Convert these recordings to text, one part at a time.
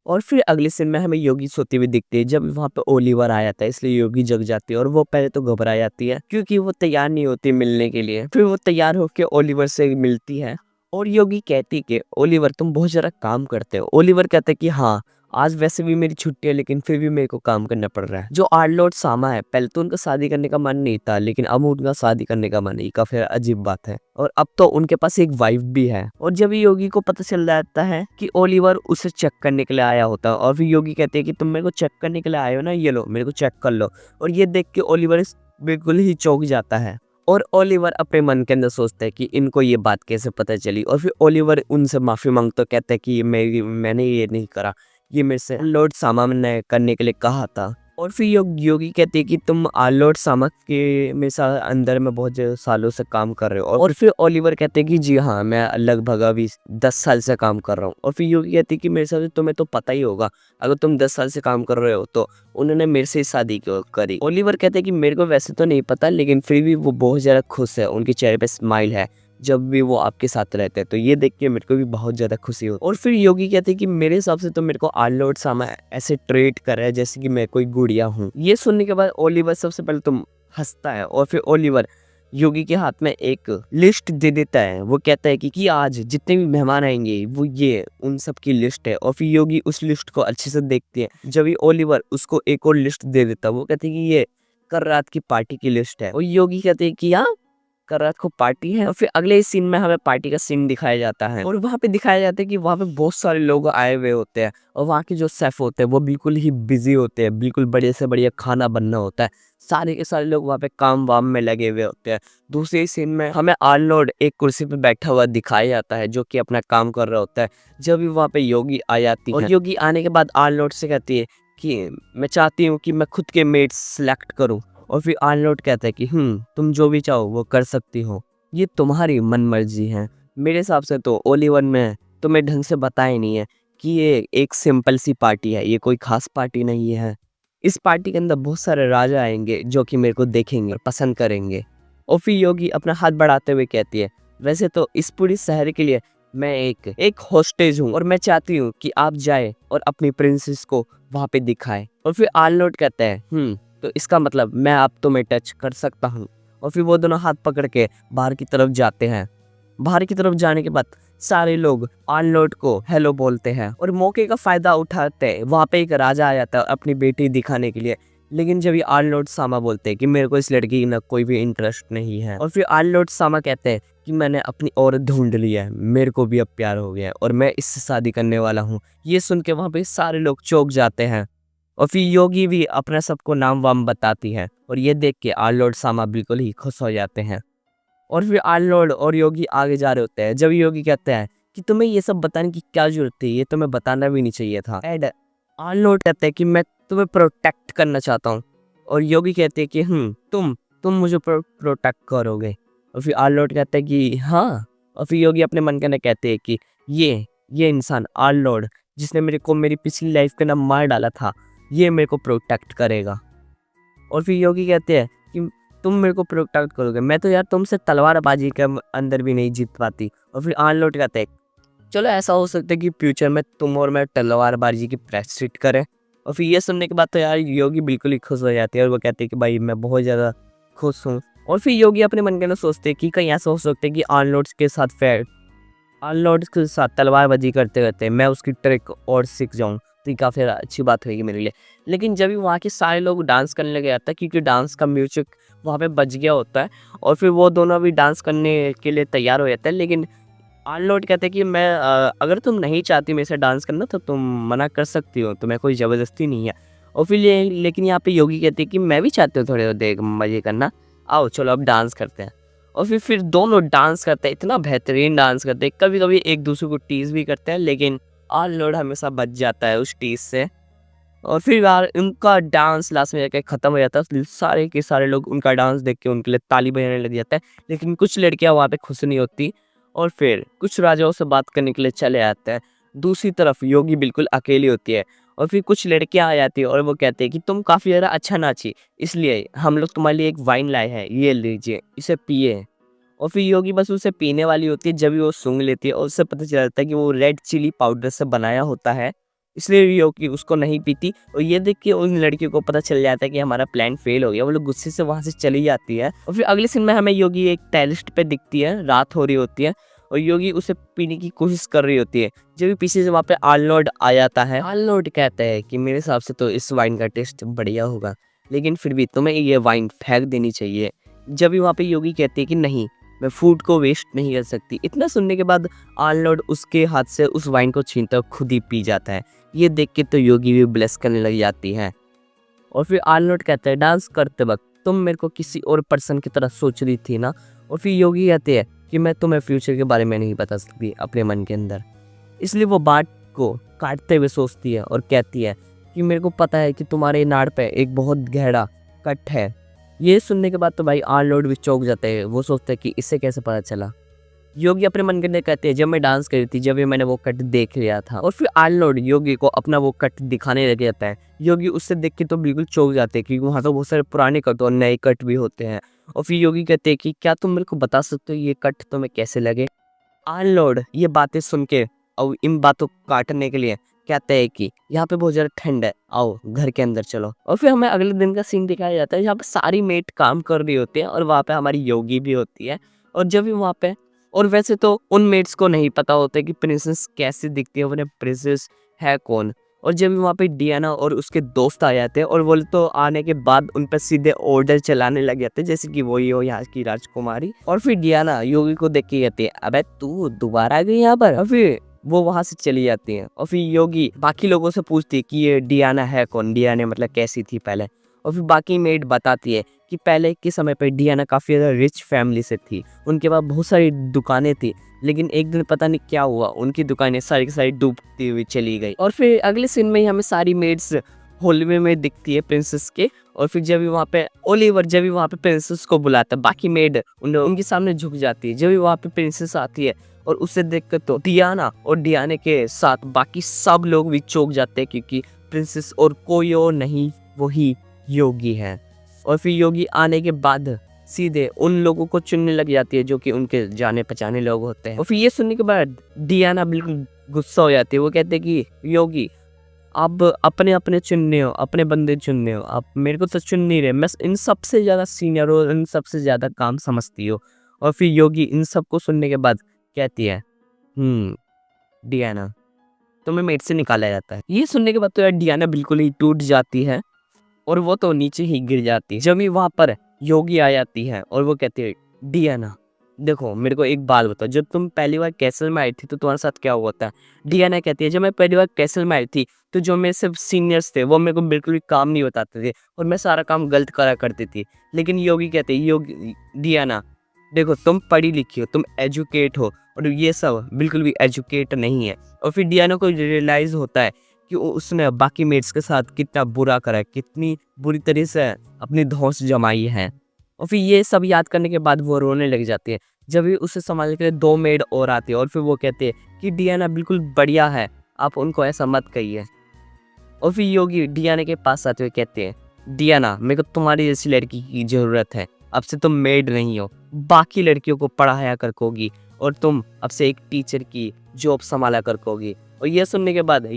और फिर अगले सीन में हमें योगी सोती हुई दिखती है जब वहाँ पे ओलिवर आ जाता है, इसलिए योगी जग जाती है और वो पहले तो घबरा जाती है क्योंकि वो तैयार नहीं होती मिलने के लिए। फिर वो तैयार होकर ओलिवर से मिलती है और योगी कहती कि ओलिवर तुम बहुत ज़्यादा काम करते हो। ओलिवर कहता है कि हाँ, आज वैसे भी मेरी छुट्टी है लेकिन फिर भी मेरे को काम करना पड़ रहा है। जो आर्लॉर्ड सामा है, पहले तो उनका शादी करने का मन नहीं था लेकिन अब उनका शादी करने का मन है, काफी अजीब बात है। और अब तो उनके पास एक वाइफ भी है। और जब योगी को पता चल जाता है कि ओलिवर उसे चेक करने के लिए आया होता है और फिर योगी कहते हैं कि तुम मेरे को चेक करने के लिए आए हो ना, ये लो मेरे को चेक कर लो। और ये देख के ओलिवर बिल्कुल ही चौंक जाता है और ओलिवर अपने मन के अंदर सोचता है कि इनको ये बात कैसे पता चली। और फिर ओलिवर उनसे माफी मांगता कहता है कि मैंने ये नहीं करा, ये मेरे से लॉर्ड सामा ने करने के लिए कहा था। और फिर योगी कहती है कि तुम लॉर्ड सामा के मेरे साथ अंदर में बहुत सालों से काम कर रहे हो। और फिर ओलिवर कहते हैं कि जी हाँ, मैं लगभग अभी 10 साल से काम कर रहा हूँ। और फिर योगी कहती है कि मेरे साथ तुम्हें तो पता ही होगा, अगर तुम 10 साल से काम कर रहे हो तो उन्होंने मेरे से शादी क्यों करी। ओलिवर कहते हैं कि मेरे को वैसे तो नहीं पता लेकिन फिर भी वो बहुत ज़्यादा खुश है, उनके चेहरे पे स्माइल है जब भी वो आपके साथ रहते हैं, तो ये देख के मेरे को भी बहुत ज़्यादा खुशी होती है। और फिर योगी कहते हैं कि मेरे हिसाब से तो मेरे को आर्लॉर्ड सामा ऐसे ट्रीट कर रहा है जैसे कि मैं कोई गुड़िया हूँ। ये सुनने के बाद ओलिवर सबसे पहले तो हंसता है और फिर ओलिवर योगी के हाथ में एक लिस्ट दे देता है। वो कहता है कि आज जितने भी मेहमान आएंगे वो ये उन सब की लिस्ट है। और फिर योगी उस लिस्ट को अच्छे से देखती है। जब भी ओलिवर उसको एक और लिस्ट दे देता है, वो कहते हैं कि ये कल रात की पार्टी की लिस्ट है। और योगी कहते हैं कि हाँ, कल रात को पार्टी है। और फिर अगले सीन में हमें पार्टी का सीन दिखाया जाता है और वहाँ पे दिखाया जाता है कि वहाँ पे बहुत सारे लोग आए हुए होते हैं और वहाँ के जो शेफ होते हैं वो बिल्कुल ही बिजी होते हैं, बिल्कुल बढ़िया से बढ़िया खाना बनना होता है। सारे के सारे लोग वहाँ पे काम वाम में लगे हुए होते हैं। दूसरे सीन में हमें आर्नोल्ड एक कुर्सी पे बैठा हुआ दिखाया जाता है जो कि अपना काम कर रहा होता है। जब भी वहाँ पे योगी आ जाती है और योगी आने के बाद आर्नोल्ड से कहती है कि मैं चाहती हूँ कि मैं खुद के मेट सेलेक्ट करूँ। और फिर आर्नोल्ड कहता है कि तुम जो भी चाहो वो कर सकती हो, ये तुम्हारी मन मर्जी है। मेरे हिसाब से तो ओलिवर में तुम्हें ढंग से बताया नहीं है कि ये एक सिंपल सी पार्टी है, ये कोई खास पार्टी नहीं है। इस पार्टी के अंदर बहुत सारे राजा आएंगे जो कि मेरे को देखेंगे और पसंद करेंगे। और फिर योगी अपना हाथ बढ़ाते हुए कहती है वैसे तो इस पूरी शहर के लिए मैं एक हॉस्टेज हूँ और मैं चाहती हूँ कि आप जाए और अपनी प्रिंसेस को वहाँ पे दिखाए। और फिर आर्नोल्ड कहता है तो इसका मतलब मैं आप तुम्हें टच कर सकता हूँ। और फिर वो दोनों हाथ पकड़ के बाहर की तरफ जाते हैं। बाहर की तरफ जाने के बाद सारे लोग आर्नोल्ड को हेलो बोलते हैं और मौके का फायदा उठाते हैं। वहाँ पे एक राजा आ जाता है अपनी बेटी दिखाने के लिए, लेकिन जब ये आर्नोल्ड सामा बोलते हैं कि मेरे को इस लड़की में कोई भी इंटरेस्ट नहीं है। और फिर आर्नोल्ड सामा कहते हैं कि मैंने अपनी औरत ढूंढ ली है, मेरे को भी अब प्यार हो गया है और मैं इससे शादी करने वाला हूँ। ये सुन के वहाँ पे सारे लोग चौंक जाते हैं। और फिर योगी भी अपना सबको नाम वाम बताती है और ये देख के आर्नोल्ड सामा बिल्कुल ही खुश हो जाते हैं। और फिर आर्नोल्ड और योगी आगे जा रहे होते हैं। जब योगी कहते हैं कि तुम्हें ये सब बताने की क्या जरूरत थी, ये तुम्हें बताना भी नहीं चाहिए था। एड आर्नोल्ड कहते हैं कि मैं तुम्हें प्रोटेक्ट करना चाहता हूँ। और योगी कहते हैं कि तुम मुझे प्रोटेक्ट करोगे। और फिर आर्नोल्ड कहते हैं कि हाँ। और फिर योगी अपने मन के अंदर कहते हैं कि ये इंसान आर्नोल्ड जिसने मेरे को मेरी पिछली लाइफ के नाम मार डाला था, ये मेरे को प्रोटेक्ट करेगा। और फिर योगी कहते हैं कि तुम मेरे को प्रोटेक्ट करोगे, मैं तो यार तुमसे तलवारबाजी के अंदर भी नहीं जीत पाती। और फिर आर्नोल्ड कहते हैं चलो ऐसा हो सकता है कि फ्यूचर में तुम और मैं तलवारबाजी की प्रैक्टिस करें। और फिर ये सुनने के बाद तो यार योगी बिल्कुल ही खुश हो जाती है और वो कहते हैं कि भाई मैं बहुत ज़्यादा खुश हूँ। और फिर योगी अपने मन के अंदर सोचते हैं कि कहीं ऐसा हो सकता है कि आर्नोल्ड के साथ तलवारबाजी करते रहते मैं उसकी ट्रिक और सीख जाऊँ, तो ये काफ़ी अच्छी बात होगी मेरे लिए। लेकिन जब भी वहाँ के सारे लोग डांस करने लगे जाता है क्योंकि डांस का म्यूजिक वहाँ पे बज गया होता है और फिर वो दोनों भी डांस करने के लिए तैयार हो जाते हैं। लेकिन आर्नोल्ड कहते हैं कि मैं अगर तुम नहीं चाहती मेरे से डांस करना तो तुम मना कर सकती हो, तुम्हें कोई ज़बरदस्ती नहीं है। और फिर लेकिन यहाँ पे योगी कहते हैं कि मैं भी चाहती हूँ थोड़े देर मज़े करना, आओ चलो अब डांस करते हैं। और फिर दोनों डांस करते हैं, इतना बेहतरीन डांस करते हैं। कभी कभी एक दूसरे को टीज भी करते हैं लेकिन आर्नोल्ड हमेशा बच जाता है उस टीज से। और फिर यार उनका डांस लास्ट में जाकर ख़त्म हो जाता है। सारे के सारे लोग उनका डांस देख के उनके लिए ताली बजाने लग जाता है। लेकिन कुछ लड़कियां वहाँ पे खुश नहीं होती और फिर कुछ राजाओं से बात करने के लिए चले आते हैं। दूसरी तरफ योगी बिल्कुल अकेली होती है और फिर कुछ लड़कियां आ जाती है और वो कहते हैं कि तुम काफ़ी ज़्यादा अच्छा नाची, इसलिए हम लोग तुम्हारे लिए एक वाइन लाए हैं, ये लीजिए इसे पिए। और फिर योगी बस उसे पीने वाली होती है जब भी वो सूंघ लेती है और उससे पता चल जाता है कि वो रेड चिली पाउडर से बनाया होता है इसलिए योगी उसको नहीं पीती। और ये देख के उन लड़कियों को पता चल जाता है कि हमारा प्लान फेल हो गया। वो लोग गुस्से से वहाँ से चली जाती है। और फिर अगले सीन में हमें योगी एक टेरेस पे दिखती है, रात हो रही होती है और योगी उसे पीने की कोशिश कर रही होती है। जब भी पीछे से वहाँ पे आर्नोल्ड आ जाता है, आर्नोल्ड कहता है कि मेरे हिसाब से तो इस वाइन का टेस्ट बढ़िया होगा, लेकिन फिर भी तुम्हें ये वाइन फेंक देनी चाहिए। जब भी वहाँ पे योगी कहती है कि नहीं, मैं फूड को वेस्ट नहीं कर सकती। इतना सुनने के बाद आर्नोल्ड उसके हाथ से उस वाइन को छीनता है, खुद ही पी जाता है। ये देख के तो योगी भी ब्लेस करने लग जाती है। और फिर आर्नोल्ड कहता है डांस करते वक्त तुम मेरे को किसी और पर्सन की तरह सोच रही थी ना। और फिर योगी कहते हैं कि मैं तुम्हें फ्यूचर के बारे में नहीं बता सकती अपने मन के अंदर। इसलिए वो बात को काटते हुए सोचती है और कहती है कि मेरे को पता है कि तुम्हारे नाड़ पे एक बहुत गहरा कट है। ये सुनने के बाद तो भाई आर्नोल्ड भी चौंक जाते हैं। वो सोचते हैं कि इससे कैसे पता चला। योगी अपने मन के अंदर कहते हैं जब मैं डांस कर रही थी, जब भी मैंने वो कट देख लिया था। और फिर आर्नोल्ड योगी को अपना वो कट दिखाने लग जाता है। योगी उससे देख के तो बिल्कुल चौंक जाते हैं क्योंकि वहाँ तो बहुत सारे पुराने कट और नए कट भी होते हैं। और फिर योगी कहते हैं कि क्या तुम मेरे को बता सकते हो ये कट तुम्हें कैसे लगे। आर्नोल्ड ये बातें सुन के और इन बातों को काटने के लिए कहते हैं कि यहाँ पे बहुत ज़्यादा ठंड है, आओ घर के अंदर चलो। और फिर हमें अगले दिन का सीन दिखाया जाता है जहाँ पे सारी मेट काम कर रही होती है और वहाँ पे हमारी योगी भी होती है। और जब भी वहाँ पे, और वैसे तो उन मेट्स को नहीं पता होता कि प्रिंसेस कैसी दिखती है, उन्हें प्रिंसेस है कौन। और जब भी वहाँ पे डियाना और उसके दोस्त आ जाते हैं और वो तो आने के बाद उन पर सीधे ऑर्डर चलाने लग जाते हैं जैसे कि वही हो यहाँ की राजकुमारी। और फिर डियाना योगी को देख के कहती है अबे तू दोबारा आ गई यहाँ पर। और फिर वो वहां से चली जाती हैं। और फिर योगी बाकी लोगों से पूछती है कि ये डियाना है कौन, डियाना मतलब कैसी थी पहले। और फिर बाकी मेड बताती है कि पहले के समय पर डियाना काफ़ी ज़्यादा रिच फैमिली से थी, उनके पास बहुत सारी दुकानें थी, लेकिन एक दिन पता नहीं क्या हुआ उनकी दुकानें सारी की सारी डूबती हुई चली गई। और फिर अगले सीन में ही हमें सारी मेड्स हॉलवे में दिखती है प्रिंसेस के। और फिर जब भी वहाँ पे ओलिवर जब भी वहाँ पे प्रिंसेस को बुलाता है, बाकी मेड उनके सामने झुक जाती है। जब भी वहाँ पे प्रिंसेस आती है और उसे देखकर तो डियाना और डियाने के साथ बाकी सब लोग भी चौंक जाते हैं क्योंकि प्रिंसेस और कोई और नहीं, वही योगी है। और फिर योगी आने के बाद सीधे उन लोगों को चुनने लग जाती है जो कि उनके जाने पहचाने लोग होते हैं। और फिर ये सुनने के बाद डियाना बिल्कुल गुस्सा हो जाती है। वो कहते हैं कि योगी आप अपने अपने चुनने हो, अपने बंदे चुनने हो, आप मेरे को तो चुन नहीं रहे। मैं इन सबसे ज़्यादा सीनियर हो, इन सबसे ज़्यादा काम समझती हो। और फिर योगी इन सब को सुनने के बाद कहती है डियाना तुम्हें मेट से निकाला जाता है। ये सुनने के बाद तो यार डियाना बिल्कुल ही टूट जाती है और वो तो नीचे ही गिर जाती है। जब भी वहाँ पर योगी आ जाती है और वो कहती है डियाना देखो मेरे को एक बात बताओ, जब तुम पहली बार कैसल में आई थी तो तुम्हारे साथ क्या हुआ था। डियाना कहती है जब मैं पहली बार कैसल में आई थी तो जो मेरे सिर्फ सीनियर्स थे वो मेरे को बिल्कुल भी काम नहीं बताते थे और मैं सारा काम गलत करा करती थी। लेकिन योगी कहते हैं योगी डियाना देखो तुम पढ़ी लिखी हो, तुम एजुकेट हो और ये सब बिल्कुल भी एजुकेट नहीं है। और फिर डियाना को रियलाइज़ होता है कि उसने बाकी मेट्स के साथ कितना बुरा करा है, कितनी बुरी तरह से अपनी धौंस जमाई है। और फिर ये सब याद करने के बाद वो रोने लग जाती है। जब भी उसे संभालने के लिए 2 मेड और आती है और फिर वो कहते हैं कि डियाना बिल्कुल बढ़िया है, आप उनको ऐसा मत कहिए। और फिर योगी डियाना के पास आते हुए कहते हैं डियाना मेरे को तुम्हारी जैसी लड़की की ज़रूरत है, अब से तुम मेड नहीं हो, बाकी लड़कियों को पढ़ाया करकोगी और तुम अब से एक टीचर की जॉब संभाला करकोगी। और ये सुनने के बाद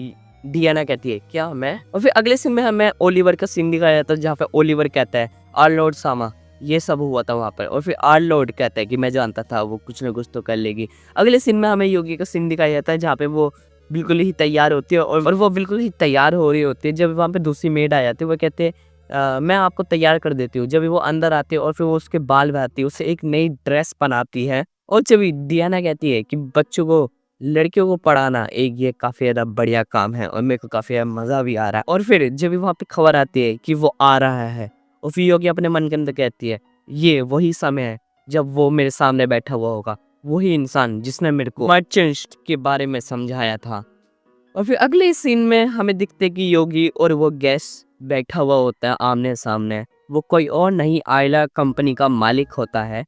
डियाना कहती है क्या मैं। और फिर अगले सीन में हमें ओलिवर का सीन दिखाया जाता है जहाँ पे ओलिवर कहता है आर्नोल्ड सामा ये सब हुआ था वहाँ पर। और फिर आर्नोल्ड कहता है कि मैं जानता था वो कुछ ना कुछ तो कर लेगी। अगले सीन में हमें योगी का सीन दिखाया जाता है जहाँ पे वो बिल्कुल ही तैयार होती है और वो बिल्कुल ही तैयार हो रही होती है। जब वहाँ पे दूसरी मेड आ जाती है वो कहते हैं मैं आपको तैयार कर देती हूँ। जब वो अंदर आती है और फिर वो उसके बाल बहाती है, उसे एक नई ड्रेस बनाती है। और जब डियाना कहती है कि बच्चों को लड़कियों को पढ़ाना एक ये काफ़ी ज़्यादा बढ़िया काम है और मेरे को काफ़ी ज़्यादा मज़ा भी आ रहा है। और फिर जब वहाँ पे खबर आती है कि वो आ रहा है और फिर योगी अपने मन के अंदर कहती है ये वही समय है जब वो मेरे सामने बैठा हुआ होगा, वही इंसान जिसने मेरे को मर्चेंट के बारे में समझाया था। और फिर अगले सीन में हमें दिखते कि योगी और वो गेस्ट बैठा हुआ होता है आमने सामने। वो कोई और नहीं आयला कंपनी का मालिक होता है